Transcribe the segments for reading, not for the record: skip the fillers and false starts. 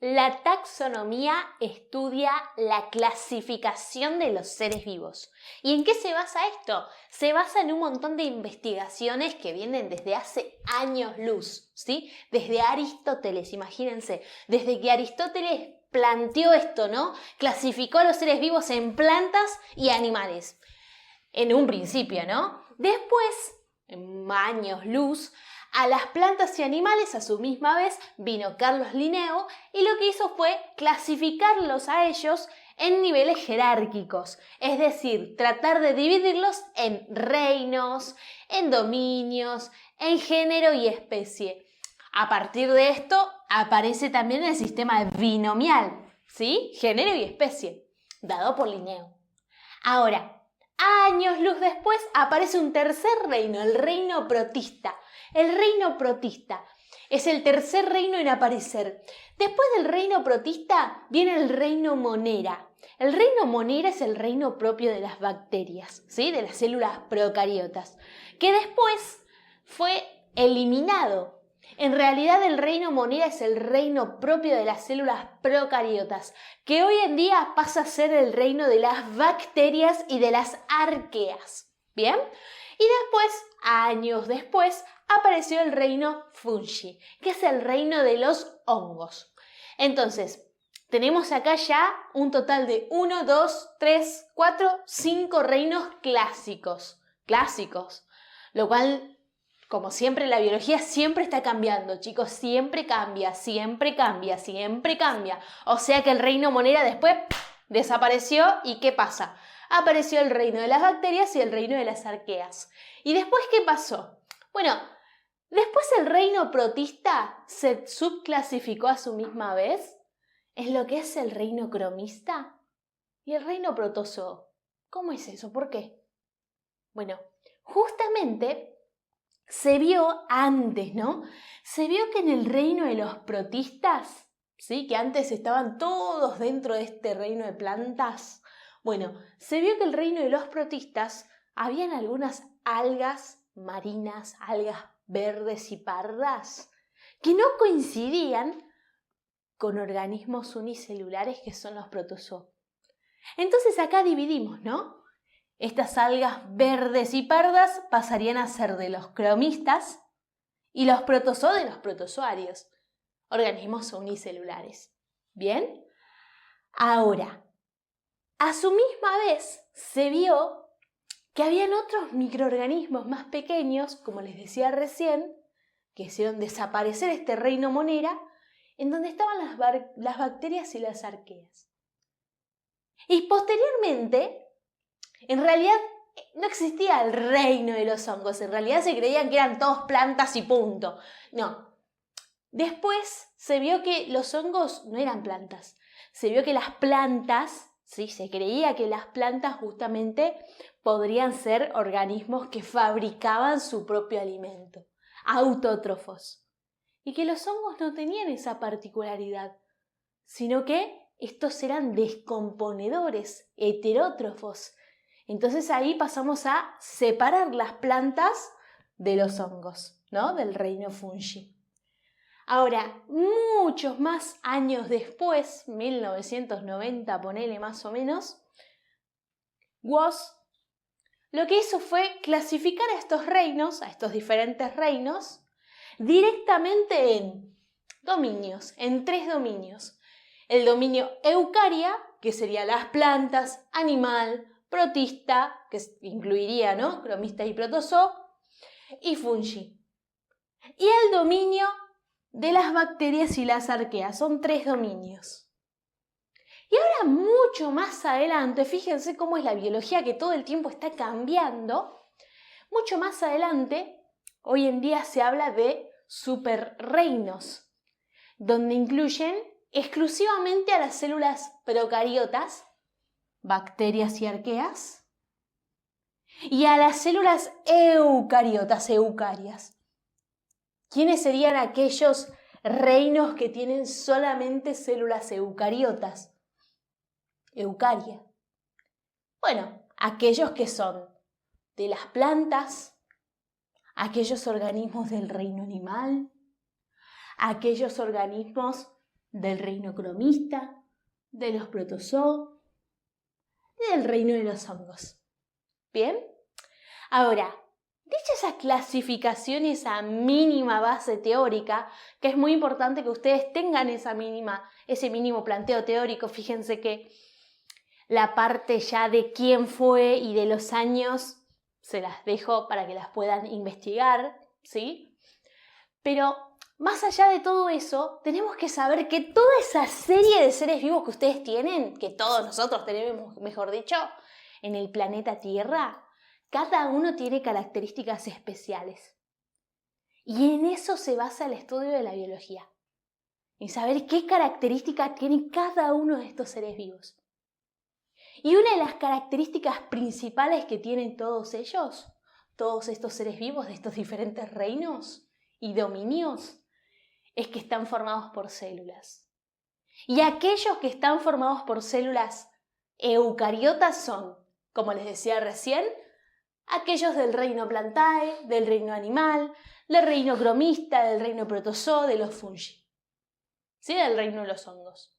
La taxonomía estudia la clasificación de los seres vivos. ¿Y en qué se basa esto? Se basa en un montón de investigaciones que vienen desde hace años luz, ¿sí? Desde Aristóteles, imagínense, desde que Aristóteles planteó esto, ¿no? Clasificó a los seres vivos en plantas y animales. En un principio, ¿no? Después, en años luz, a las plantas y animales a su misma vez vino Carlos Linneo y lo que hizo fue clasificarlos a ellos en niveles jerárquicos, es decir, tratar de dividirlos en reinos, en dominios, en género y especie. A partir de esto aparece también el sistema binomial, ¿sí? Género y especie, dado por Linneo. Ahora, años luz después aparece un tercer reino, el reino protista. El reino protista es el tercer reino en aparecer. Después del reino protista viene el reino monera. El reino monera es el reino propio de las bacterias, ¿sí? De las células procariotas, que después fue eliminado. En realidad el reino monera es el reino propio de las células procariotas, que hoy en día pasa a ser el reino de las bacterias y de las arqueas. ¿Bien? Y después, años después, apareció el reino fungi, que es el reino de los hongos. Entonces, tenemos acá ya un total de 1, 2, 3, 4, 5 reinos clásicos. Lo cual, como siempre, la biología siempre está cambiando, chicos, siempre cambia. O sea que el reino monera después desapareció y ¿qué pasa? Apareció el reino de las bacterias y el reino de las arqueas. ¿Y después qué pasó? Bueno, después el reino protista se subclasificó a su misma vez en lo que es el reino cromista y el reino protozoo. ¿Cómo es eso? ¿Por qué? Bueno, justamente se vio antes, ¿no? Se vio que en el reino de los protistas, ¿sí? Que antes estaban todos dentro de este reino de plantas. Bueno, se vio que el reino de los protistas habían algunas algas marinas, algas verdes y pardas, que no coincidían con organismos unicelulares que son los protozoos. Entonces acá dividimos, ¿no? Estas algas verdes y pardas pasarían a ser de los cromistas y los protozoos de los protozoarios, organismos unicelulares. ¿Bien? Ahora, a su misma vez se vio que habían otros microorganismos más pequeños, como les decía recién, que hicieron desaparecer este reino monera, en donde estaban las bacterias y las arqueas. Y posteriormente, en realidad no existía el reino de los hongos, en realidad se creían que eran todos plantas y punto. No. Después se vio que los hongos no eran plantas, se vio que las plantas, ¿sí? Se creía que las plantas justamente podrían ser organismos que fabricaban su propio alimento, autótrofos. Y que los hongos no tenían esa particularidad, sino que estos eran descomponedores, heterótrofos. Entonces ahí pasamos a separar las plantas de los hongos, ¿no? Del reino fungi. Ahora, muchos más años después, 1990, ponele más o menos, Woz lo que hizo fue clasificar a estos reinos, a estos diferentes reinos, directamente en dominios, en 3 dominios. El dominio eucaria, que sería las plantas, animal, protista, que incluiría, ¿no? Cromista y protozoo, y fungi. Y el dominio de las bacterias y las arqueas, son 3 dominios. Y ahora mucho más adelante, fíjense cómo es la biología que todo el tiempo está cambiando, mucho más adelante, hoy en día se habla de superreinos, donde incluyen exclusivamente a las células procariotas, bacterias y arqueas, y a las células eucariotas, eucarias. ¿Quiénes serían aquellos reinos que tienen solamente células eucariotas? Eucaria. Bueno, aquellos que son de las plantas, aquellos organismos del reino animal, aquellos organismos del reino cromista, de los protozoo y del reino de los hongos. ¿Bien? Ahora, dicha esa clasificación, esa mínima base teórica, que es muy importante que ustedes tengan ese mínimo planteo teórico, fíjense que la parte ya de quién fue y de los años se las dejo para que las puedan investigar, ¿sí? Pero más allá de todo eso, tenemos que saber que toda esa serie de seres vivos que ustedes tienen, que todos nosotros tenemos, mejor dicho, en el planeta Tierra, cada uno tiene características especiales. Y en eso se basa el estudio de la biología. En saber qué características tiene cada uno de estos seres vivos. Y una de las características principales que tienen todos ellos, todos estos seres vivos de estos diferentes reinos y dominios, es que están formados por células. Y aquellos que están formados por células eucariotas son, como les decía recién, aquellos del reino Plantae, del reino animal, del reino cromista, del reino protozoo, de los fungi, ¿sí? Del reino de los hongos.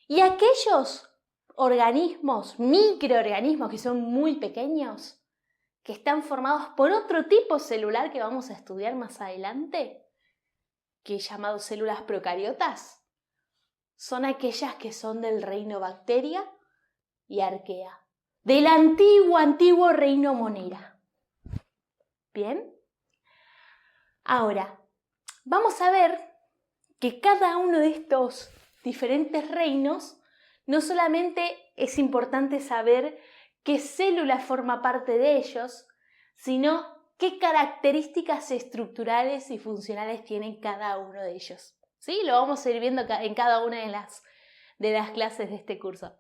Y aquellos organismos, microorganismos que son muy pequeños, que están formados por otro tipo celular que vamos a estudiar más adelante, que es llamado células procariotas, son aquellas que son del reino bacteria y arquea, del antiguo reino monera. ¿Bien? Ahora, vamos a ver que cada uno de estos diferentes reinos, no solamente es importante saber qué célula forma parte de ellos, sino qué características estructurales y funcionales tienen cada uno de ellos. ¿Sí? Lo vamos a ir viendo en cada una de las clases de este curso.